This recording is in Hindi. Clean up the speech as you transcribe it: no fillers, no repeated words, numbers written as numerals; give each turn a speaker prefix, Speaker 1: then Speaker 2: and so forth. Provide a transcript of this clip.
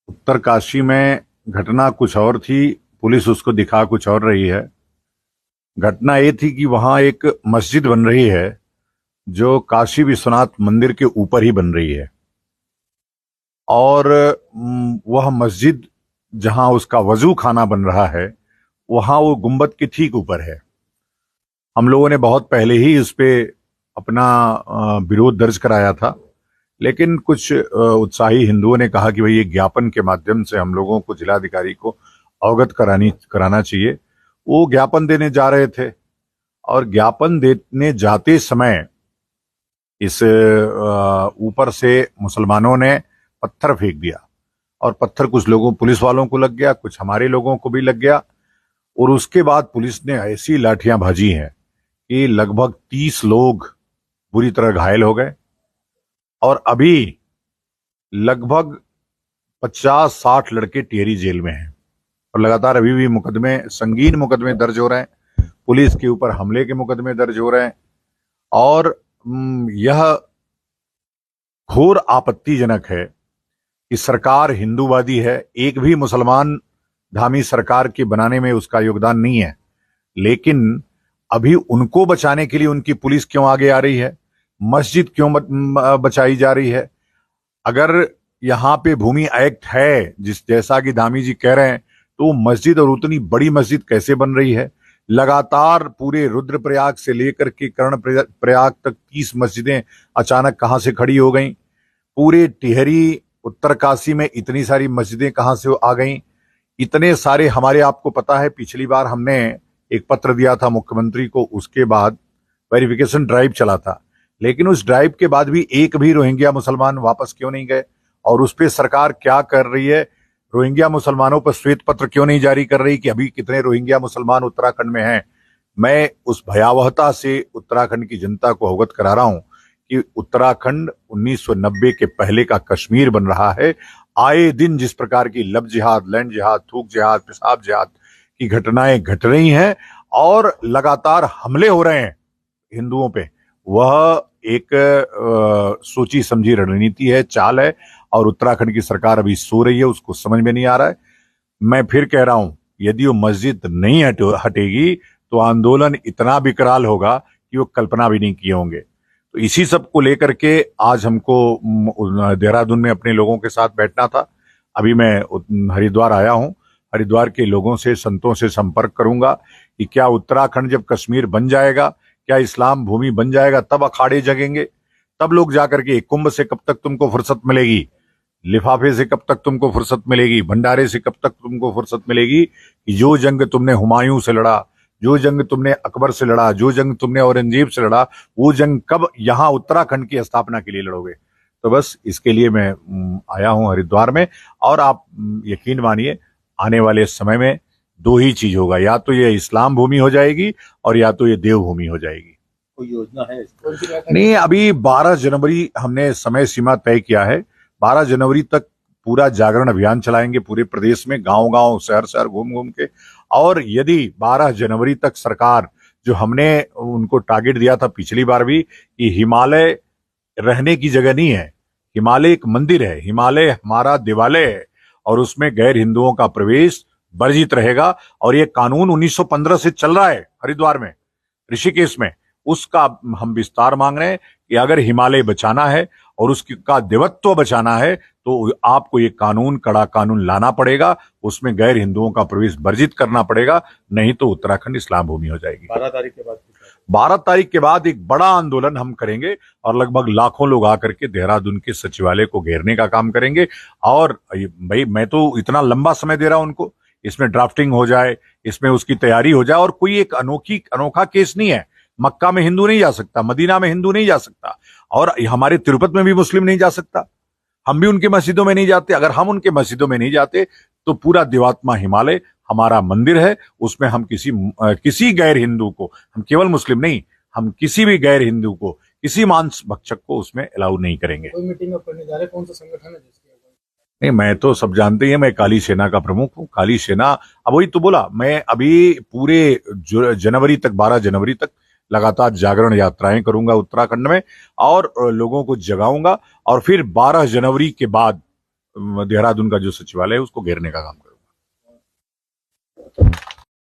Speaker 1: उत्तरकाशी में घटना कुछ और थी। पुलिस उसको दिखा कुछ और रही है। घटना ये थी कि वहां एक मस्जिद बन रही है जो काशी विश्वनाथ मंदिर के ऊपर ही बन रही है। और वह मस्जिद जहां उसका वजू खाना बन रहा है वहां वो गुंबद के ठीक ऊपर है। हम लोगों ने बहुत पहले ही उस पे अपना विरोध दर्ज कराया था, लेकिन कुछ उत्साही हिंदुओं ने कहा कि भाई ये ज्ञापन के माध्यम से हम लोगों को जिलाधिकारी को अवगत कराना चाहिए। वो ज्ञापन देने जा रहे थे और ज्ञापन देने जाते समय इस ऊपर से मुसलमानों ने पत्थर फेंक दिया और पत्थर कुछ लोगों पुलिस वालों को लग गया, कुछ हमारे लोगों को भी लग गया। और उसके बाद पुलिस ने ऐसी लाठियां भाजी हैं कि लगभग 30 लोग बुरी तरह घायल हो गए और अभी लगभग 50-60 लड़के टिहरी जेल में हैं और लगातार अभी भी संगीन मुकदमे दर्ज हो रहे हैं। पुलिस के ऊपर हमले के मुकदमे दर्ज हो रहे हैं और यह घोर आपत्तिजनक है कि सरकार हिंदूवादी है। एक भी मुसलमान धामी सरकार के बनाने में उसका योगदान नहीं है, लेकिन अभी उनको बचाने के लिए उनकी पुलिस क्यों आगे आ रही है? मस्जिद क्यों बचाई जा रही है? अगर यहाँ पे भूमि एक्ट है जैसा कि धामी जी कह रहे हैं, तो मस्जिद और उतनी बड़ी मस्जिद कैसे बन रही है? लगातार पूरे रुद्रप्रयाग से लेकर के कर्णप्रयाग तक 30 मस्जिदें अचानक कहां से खड़ी हो गई? पूरे टिहरी उत्तरकाशी में इतनी सारी मस्जिदें कहां से आ गई? इतने सारे आपको पता है पिछली बार हमने एक पत्र दिया था मुख्यमंत्री को, उसके बाद वेरिफिकेशन ड्राइव चला था, लेकिन उस ड्राइव के बाद भी एक भी रोहिंग्या मुसलमान वापस क्यों नहीं गए? और उस पे सरकार क्या कर रही है? रोहिंग्या मुसलमानों पर श्वेत पत्र क्यों नहीं जारी कर रही कि अभी कितने रोहिंग्या मुसलमान उत्तराखंड में हैं? मैं उस भयावहता से उत्तराखंड की जनता को अवगत करा रहा हूं कि उत्तराखंड 1990 के पहले का कश्मीर बन रहा है। आए दिन जिस प्रकार की लब जिहाद, लैंड जिहाद, थूक जिहाद, पेशाब जिहाद की घटनाएं घट रही हैं और लगातार हमले हो रहे हैं हिंदुओं पे, वह एक सोची समझी रणनीति है, चाल है। और उत्तराखंड की सरकार अभी सो रही है, उसको समझ में नहीं आ रहा है। मैं फिर कह रहा हूं, यदि वो मस्जिद नहीं हटेगी तो आंदोलन इतना विकराल होगा कि वो कल्पना भी नहीं किए होंगे। तो इसी सब को लेकर के आज हमको देहरादून में अपने लोगों के साथ बैठना था। अभी मैं हरिद्वार आया हूं। हरिद्वार के लोगों से, संतों से संपर्क करूंगा कि क्या उत्तराखंड जब कश्मीर बन जाएगा, क्या इस्लाम भूमि बन जाएगा, तब अखाड़े जगेंगे, तब लोग जाकर के कुंभ से कब तक तुमको फुर्सत मिलेगी, लिफाफे से कब तक तुमको फुर्सत मिलेगी, भंडारे से कब तक तुमको फुर्सत मिलेगी कि जो जंग तुमने हुमायूं से लड़ा, जो जंग तुमने अकबर से लड़ा, जो जंग तुमने औरंगजेब से लड़ा, वो जंग कब यहां उत्तराखंड की स्थापना के लिए लड़ोगे? तो बस इसके लिए मैं आया हूं हरिद्वार में। और आप यकीन मानिए, आने वाले समय में दो ही चीज होगा, या तो ये इस्लाम भूमि हो जाएगी और या तो ये देवभूमि हो जाएगी।
Speaker 2: कोई योजना है
Speaker 1: नहीं, अभी 12 जनवरी हमने समय सीमा तय किया है। 12 जनवरी तक पूरा जागरण अभियान चलाएंगे पूरे प्रदेश में, गांव गांव, शहर शहर घूम घूम के। और यदि 12 जनवरी तक सरकार, जो हमने उनको टारगेट दिया था पिछली बार भी, कि हिमालय रहने की जगह नहीं है, हिमालय एक मंदिर है, हिमालय हमारा देवालय है और उसमें गैर हिंदुओं का प्रवेश वर्जित रहेगा। और ये कानून 1915 से चल रहा है हरिद्वार में, ऋषिकेश में, उसका हम विस्तार मांग रहे हैं कि अगर हिमालय बचाना है और उसका देवत्व बचाना है तो आपको ये कानून, कड़ा कानून लाना पड़ेगा, उसमें गैर हिंदुओं का प्रवेश वर्जित करना पड़ेगा, नहीं तो उत्तराखंड इस्लाम भूमि हो जाएगी। 12 तारीख के बाद एक बड़ा आंदोलन हम करेंगे और लगभग लाखों लोग आकर के देहरादून के सचिवालय को घेरने का काम करेंगे। और भाई मैं तो इतना लंबा समय दे रहा हूं उनको, इसमें ड्राफ्टिंग हो जाए, इसमें उसकी तैयारी हो जाए। और कोई एक अनोखा केस नहीं है। मक्का में हिंदू नहीं जा सकता, मदीना में हिंदू नहीं जा सकता, और हमारे तिरुपति में भी मुस्लिम नहीं जा सकता। हम भी उनके मस्जिदों में नहीं जाते। अगर हम उनके मस्जिदों में नहीं जाते तो पूरा देवात्मा हिमालय हमारा मंदिर है, उसमें हम किसी गैर हिंदू को, हम केवल मुस्लिम नहीं, हम किसी भी गैर हिंदू को, किसी मांस भक्षक को उसमें अलाउ नहीं करेंगे।
Speaker 2: कोई मीटिंग आप करने जा रहे हैं? कौन सा संगठन है जिसकी?
Speaker 1: नहीं, मैं तो सब जानते ही हैं, मैं काली सेना का प्रमुख हूं। काली सेना, अब वही तो बोला, मैं अभी पूरे जनवरी तक, 12 जनवरी तक लगातार जागरण यात्राएं करूंगा उत्तराखंड में और लोगों को जगाऊंगा। और फिर 12 जनवरी के बाद देहरादून का जो सचिवालय है उसको घेरने का काम कर